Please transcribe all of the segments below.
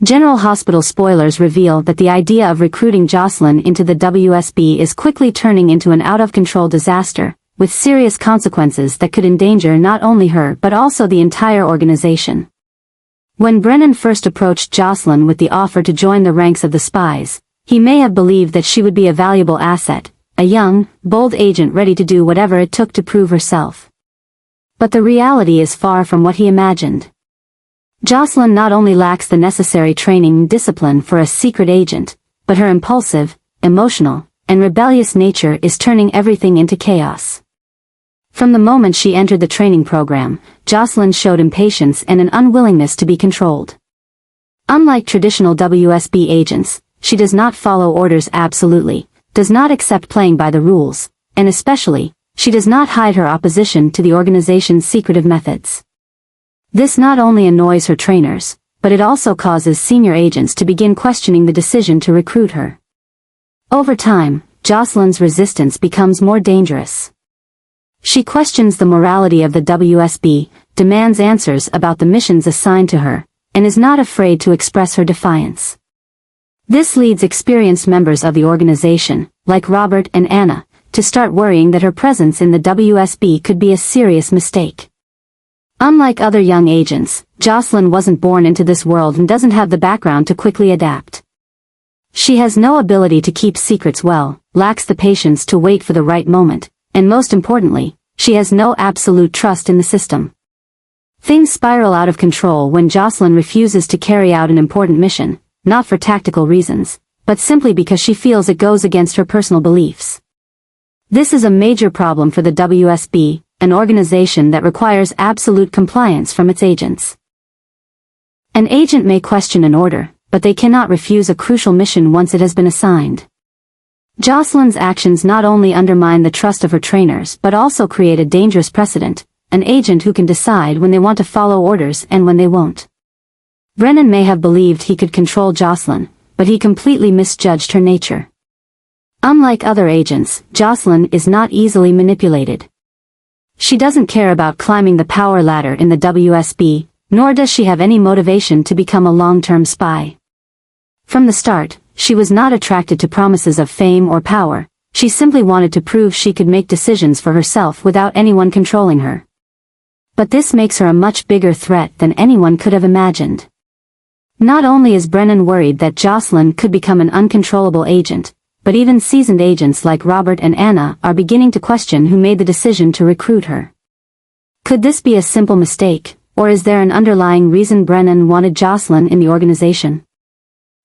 General Hospital spoilers reveal that the idea of recruiting Josslyn into the WSB is quickly turning into an out-of-control disaster, with serious consequences that could endanger not only her but also the entire organization. When Brennan first approached Josslyn with the offer to join the ranks of the spies, he may have believed that she would be a valuable asset, a young, bold agent ready to do whatever it took to prove herself. But the reality is far from what he imagined. Josslyn not only lacks the necessary training and discipline for a secret agent, but her impulsive, emotional, and rebellious nature is turning everything into chaos. From the moment she entered the training program, Josslyn showed impatience and an unwillingness to be controlled. Unlike traditional WSB agents, she does not follow orders absolutely, does not accept playing by the rules, and especially, she does not hide her opposition to the organization's secretive methods. This not only annoys her trainers, but it also causes senior agents to begin questioning the decision to recruit her. Over time, Josslyn's resistance becomes more dangerous. She questions the morality of the WSB, demands answers about the missions assigned to her, and is not afraid to express her defiance. This leads experienced members of the organization, like Robert and Anna, to start worrying that her presence in the WSB could be a serious mistake. Unlike other young agents, Josslyn wasn't born into this world and doesn't have the background to quickly adapt. She has no ability to keep secrets well, lacks the patience to wait for the right moment, and most importantly, she has no absolute trust in the system. Things spiral out of control when Josslyn refuses to carry out an important mission, not for tactical reasons, but simply because she feels it goes against her personal beliefs. This is a major problem for the WSB, an organization that requires absolute compliance from its agents. An agent may question an order, but they cannot refuse a crucial mission once it has been assigned. Josslyn's actions not only undermine the trust of her trainers but also create a dangerous precedent, an agent who can decide when they want to follow orders and when they won't. Brennan may have believed he could control Josslyn, but he completely misjudged her nature. Unlike other agents, Josslyn is not easily manipulated. She doesn't care about climbing the power ladder in the WSB, nor does she have any motivation to become a long-term spy. From the start, she was not attracted to promises of fame or power, she simply wanted to prove she could make decisions for herself without anyone controlling her. But this makes her a much bigger threat than anyone could have imagined. Not only is Brennan worried that Josslyn could become an uncontrollable agent, but even seasoned agents like Robert and Anna are beginning to question who made the decision to recruit her. Could this be a simple mistake, or is there an underlying reason Brennan wanted Josslyn in the organization?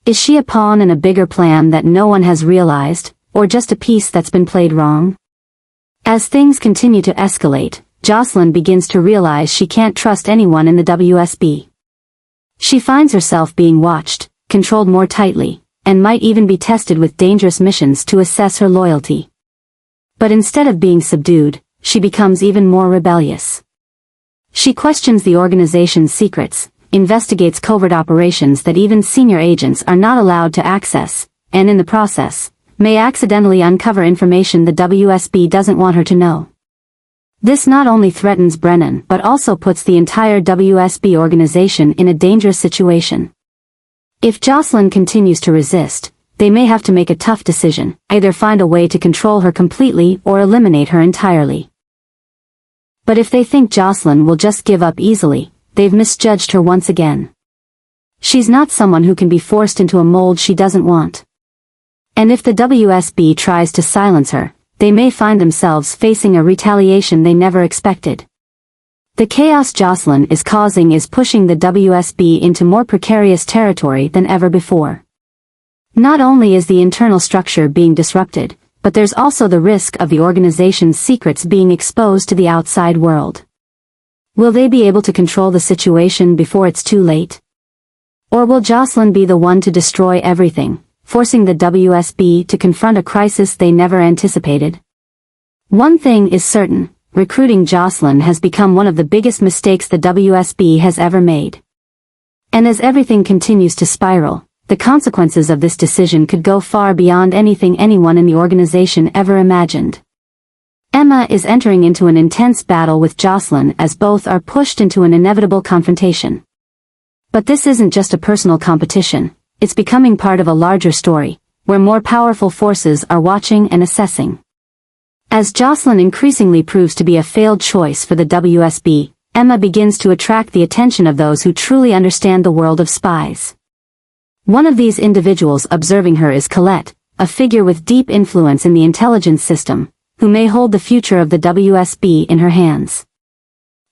Is she a pawn in a bigger plan that no one has realized, or just a piece that's been played wrong? As things continue to escalate, Josslyn begins to realize she can't trust anyone in the WSB. She finds herself being watched, controlled more tightly, and might even be tested with dangerous missions to assess her loyalty. But instead of being subdued, she becomes even more rebellious. She questions the organization's secrets, investigates covert operations that even senior agents are not allowed to access, and in the process, may accidentally uncover information the WSB doesn't want her to know. This not only threatens Brennan but also puts the entire WSB organization in a dangerous situation. If Josslyn continues to resist, they may have to make a tough decision, either find a way to control her completely or eliminate her entirely. But if they think Josslyn will just give up easily, they've misjudged her once again. She's not someone who can be forced into a mold she doesn't want. And if the WSB tries to silence her, they may find themselves facing a retaliation they never expected. The chaos Josslyn is causing is pushing the WSB into more precarious territory than ever before. Not only is the internal structure being disrupted, but there's also the risk of the organization's secrets being exposed to the outside world. Will they be able to control the situation before it's too late? Or will Josslyn be the one to destroy everything, forcing the WSB to confront a crisis they never anticipated? One thing is certain, recruiting Josslyn has become one of the biggest mistakes the WSB has ever made. And as everything continues to spiral, the consequences of this decision could go far beyond anything anyone in the organization ever imagined. Emma is entering into an intense battle with Josslyn as both are pushed into an inevitable confrontation. But this isn't just a personal competition, it's becoming part of a larger story, where more powerful forces are watching and assessing. As Josslyn increasingly proves to be a failed choice for the WSB, Emma begins to attract the attention of those who truly understand the world of spies. One of these individuals observing her is Colette, a figure with deep influence in the intelligence system, who may hold the future of the WSB in her hands.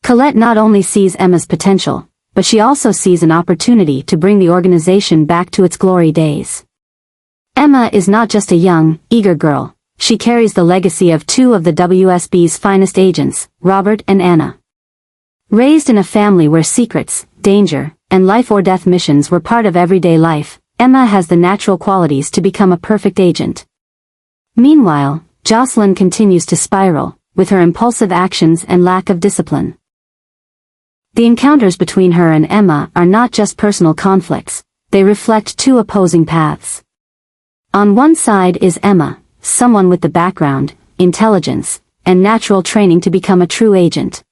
Colette not only sees Emma's potential, but she also sees an opportunity to bring the organization back to its glory days. Emma is not just a young, eager girl, she carries the legacy of two of the WSB's finest agents, Robert and Anna. Raised in a family where secrets, danger, and life-or-death missions were part of everyday life, Emma has the natural qualities to become a perfect agent. Meanwhile, Josslyn continues to spiral, with her impulsive actions and lack of discipline. The encounters between her and Emma are not just personal conflicts, they reflect two opposing paths. On one side is Emma, someone with the background, intelligence, and natural training to become a true agent.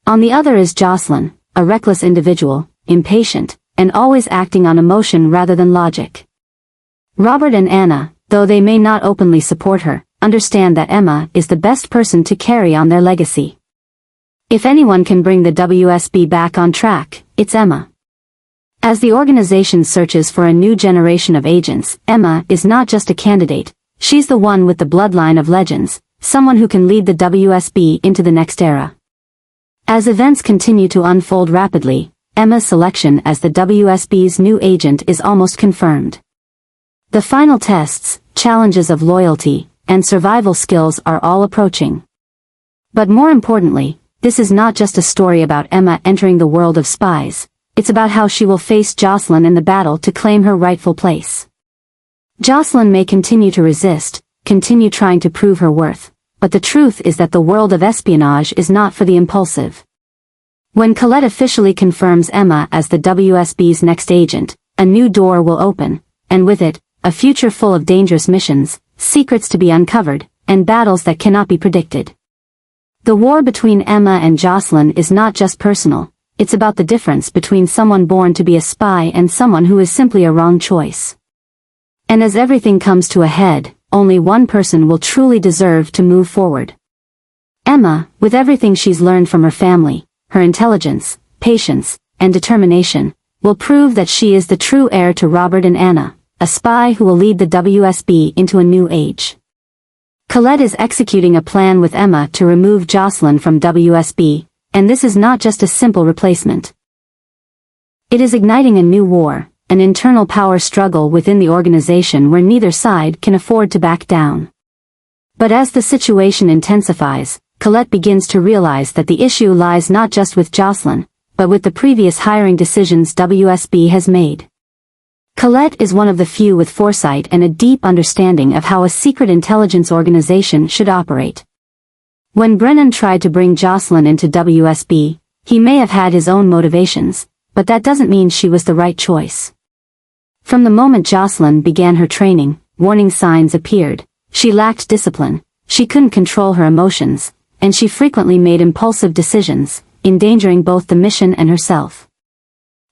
On the other is Josslyn, a reckless individual, impatient, and always acting on emotion rather than logic. Robert and Anna, though they may not openly support her, understand that Emma is the best person to carry on their legacy. If anyone can bring the WSB back on track, it's Emma. As the organization searches for a new generation of agents, Emma is not just a candidate, she's the one with the bloodline of legends, someone who can lead the WSB into the next era. As events continue to unfold rapidly, Emma's selection as the WSB's new agent is almost confirmed. The final tests, challenges of loyalty, and survival skills are all approaching. But more importantly, this is not just a story about Emma entering the world of spies, it's about how she will face Josslyn in the battle to claim her rightful place. Josslyn may continue to resist, continue trying to prove her worth, but the truth is that the world of espionage is not for the impulsive. When Colette officially confirms Emma as the WSB's next agent, a new door will open, and with it, a future full of dangerous missions, secrets to be uncovered, and battles that cannot be predicted. The war between Emma and Josslyn is not just personal, it's about the difference between someone born to be a spy and someone who is simply a wrong choice. And as everything comes to a head, only one person will truly deserve to move forward. Emma, with everything she's learned from her family, her intelligence, patience, and determination, will prove that she is the true heir to Robert and Anna, a spy who will lead the WSB into a new age. Colette is executing a plan with Emma to remove Josslyn from WSB, and this is not just a simple replacement. It is igniting a new war, an internal power struggle within the organization where neither side can afford to back down. But as the situation intensifies, Colette begins to realize that the issue lies not just with Josslyn, but with the previous hiring decisions WSB has made. Colette is one of the few with foresight and a deep understanding of how a secret intelligence organization should operate. When Brennan tried to bring Josslyn into WSB, he may have had his own motivations, but that doesn't mean she was the right choice. From the moment Josslyn began her training, warning signs appeared. She lacked discipline, she couldn't control her emotions, and she frequently made impulsive decisions, endangering both the mission and herself.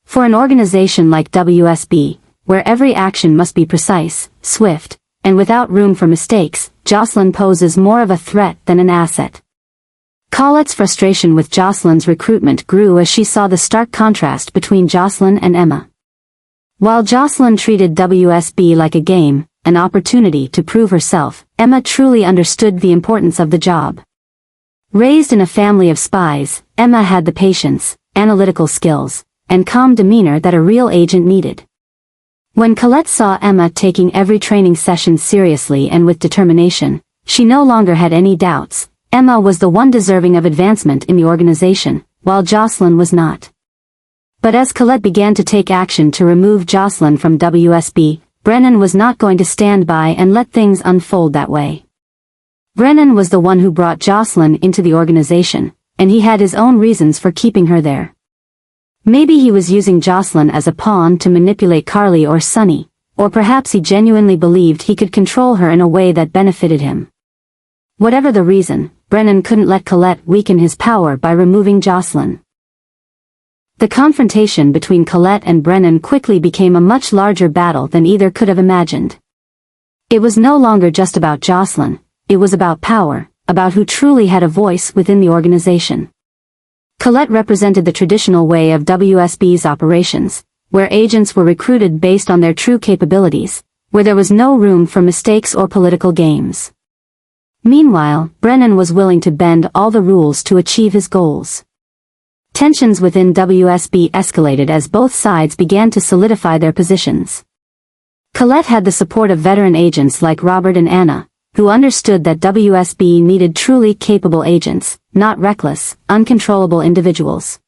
For an organization like WSB, where every action must be precise, swift, and without room for mistakes, Josslyn poses more of a threat than an asset. Colette's frustration with Josslyn's recruitment grew as she saw the stark contrast between Josslyn and Emma. While Josslyn treated WSB like a game, an opportunity to prove herself, Emma truly understood the importance of the job. Raised in a family of spies, Emma had the patience, analytical skills, and calm demeanor that a real agent needed. When Colette saw Emma taking every training session seriously and with determination, she no longer had any doubts. Emma was the one deserving of advancement in the organization, while Josslyn was not. But as Colette began to take action to remove Josslyn from WSB, Brennan was not going to stand by and let things unfold that way. Brennan was the one who brought Josslyn into the organization, and he had his own reasons for keeping her there. Maybe he was using Josslyn as a pawn to manipulate Carly or Sunny, or perhaps he genuinely believed he could control her in a way that benefited him. Whatever the reason, Brennan couldn't let Colette weaken his power by removing Josslyn. The confrontation between Colette and Brennan quickly became a much larger battle than either could have imagined. It was no longer just about Josslyn, it was about power, about who truly had a voice within the organization. Colette represented the traditional way of WSB's operations, where agents were recruited based on their true capabilities, where there was no room for mistakes or political games. Meanwhile, Brennan was willing to bend all the rules to achieve his goals. Tensions within WSB escalated as both sides began to solidify their positions. Colette had the support of veteran agents like Robert and Anna, who understood that WSB needed truly capable agents, not reckless, uncontrollable individuals.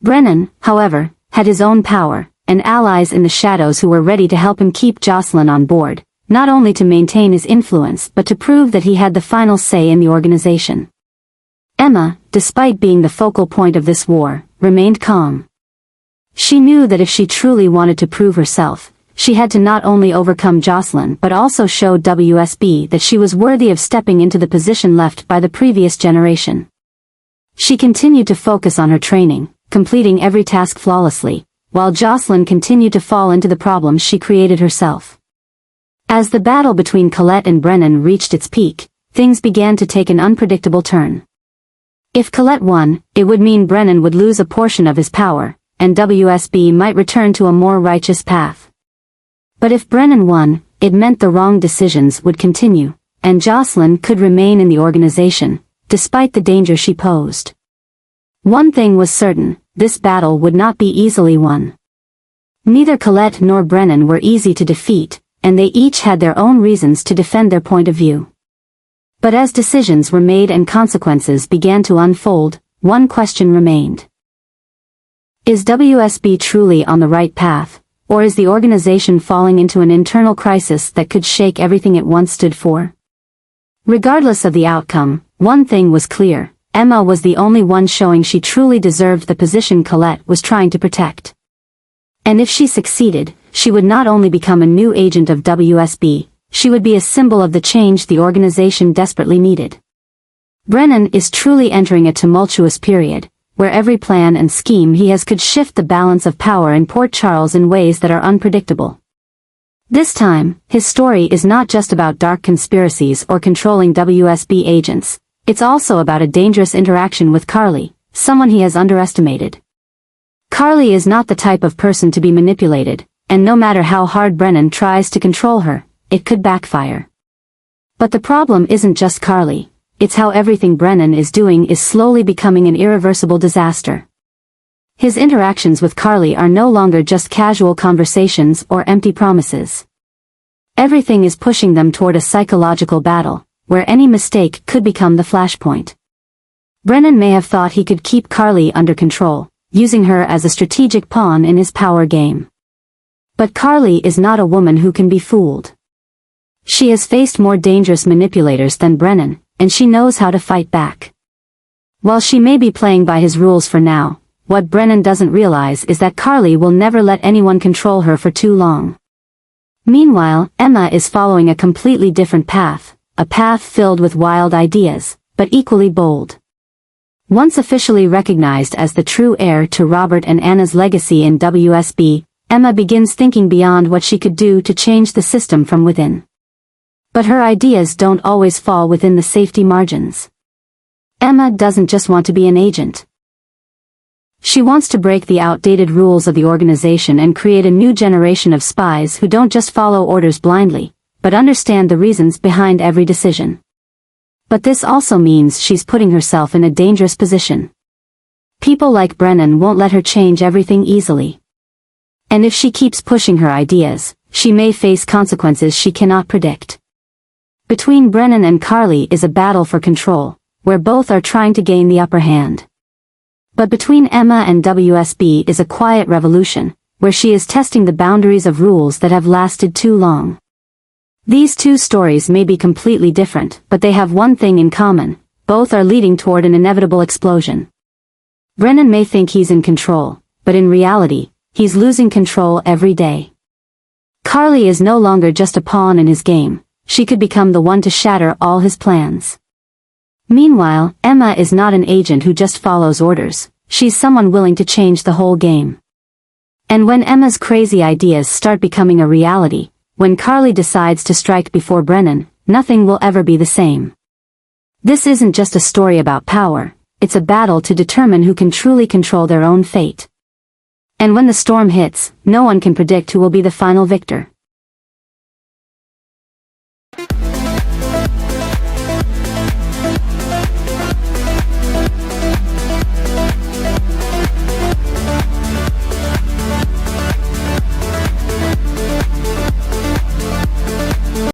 Brennan, however, had his own power, and allies in the shadows who were ready to help him keep Josslyn on board, not only to maintain his influence but to prove that he had the final say in the organization. Emma, despite being the focal point of this war, remained calm. She knew that if she truly wanted to prove herself, she had to not only overcome Josslyn but also show WSB that she was worthy of stepping into the position left by the previous generation. She continued to focus on her training, completing every task flawlessly, while Josslyn continued to fall into the problems she created herself. As the battle between Colette and Brennan reached its peak, things began to take an unpredictable turn. If Colette won, it would mean Brennan would lose a portion of his power, and WSB might return to a more righteous path. But if Brennan won, it meant the wrong decisions would continue, and Josslyn could remain in the organization, despite the danger she posed. One thing was certain, this battle would not be easily won. Neither Colette nor Brennan were easy to defeat, and they each had their own reasons to defend their point of view. But as decisions were made and consequences began to unfold, one question remained. Is WSB truly on the right path, or is the organization falling into an internal crisis that could shake everything it once stood for? Regardless of the outcome, one thing was clear, Emma was the only one showing she truly deserved the position Colette was trying to protect. And if she succeeded, she would not only become a new agent of WSB, she would be a symbol of the change the organization desperately needed. Brennan is truly entering a tumultuous period, where every plan and scheme he has could shift the balance of power in Port Charles in ways that are unpredictable. This time, his story is not just about dark conspiracies or controlling WSB agents, it's also about a dangerous interaction with Carly, someone he has underestimated. Carly is not the type of person to be manipulated, and no matter how hard Brennan tries to control her, it could backfire. But the problem isn't just Carly, it's how everything Brennan is doing is slowly becoming an irreversible disaster. His interactions with Carly are no longer just casual conversations or empty promises. Everything is pushing them toward a psychological battle, where any mistake could become the flashpoint. Brennan may have thought he could keep Carly under control, using her as a strategic pawn in his power game. But Carly is not a woman who can be fooled. She has faced more dangerous manipulators than Brennan, and she knows how to fight back. While she may be playing by his rules for now, what Brennan doesn't realize is that Carly will never let anyone control her for too long. Meanwhile, Emma is following a completely different path, a path filled with wild ideas, but equally bold. Once officially recognized as the true heir to Robert and Anna's legacy in WSB, Emma begins thinking beyond what she could do to change the system from within. But her ideas don't always fall within the safety margins. Emma doesn't just want to be an agent. She wants to break the outdated rules of the organization and create a new generation of spies who don't just follow orders blindly, but understand the reasons behind every decision. But this also means she's putting herself in a dangerous position. People like Brennan won't let her change everything easily. And if she keeps pushing her ideas, she may face consequences she cannot predict. Between Brennan and Carly is a battle for control, where both are trying to gain the upper hand. But between Emma and WSB is a quiet revolution, where she is testing the boundaries of rules that have lasted too long. These two stories may be completely different, but they have one thing in common, both are leading toward an inevitable explosion. Brennan may think he's in control, but in reality, he's losing control every day. Carly is no longer just a pawn in his game. She could become the one to shatter all his plans. Meanwhile, Emma is not an agent who just follows orders, she's someone willing to change the whole game. And when Emma's crazy ideas start becoming a reality, when Carly decides to strike before Brennan, nothing will ever be the same. This isn't just a story about power, it's a battle to determine who can truly control their own fate. And when the storm hits, no one can predict who will be the final victor.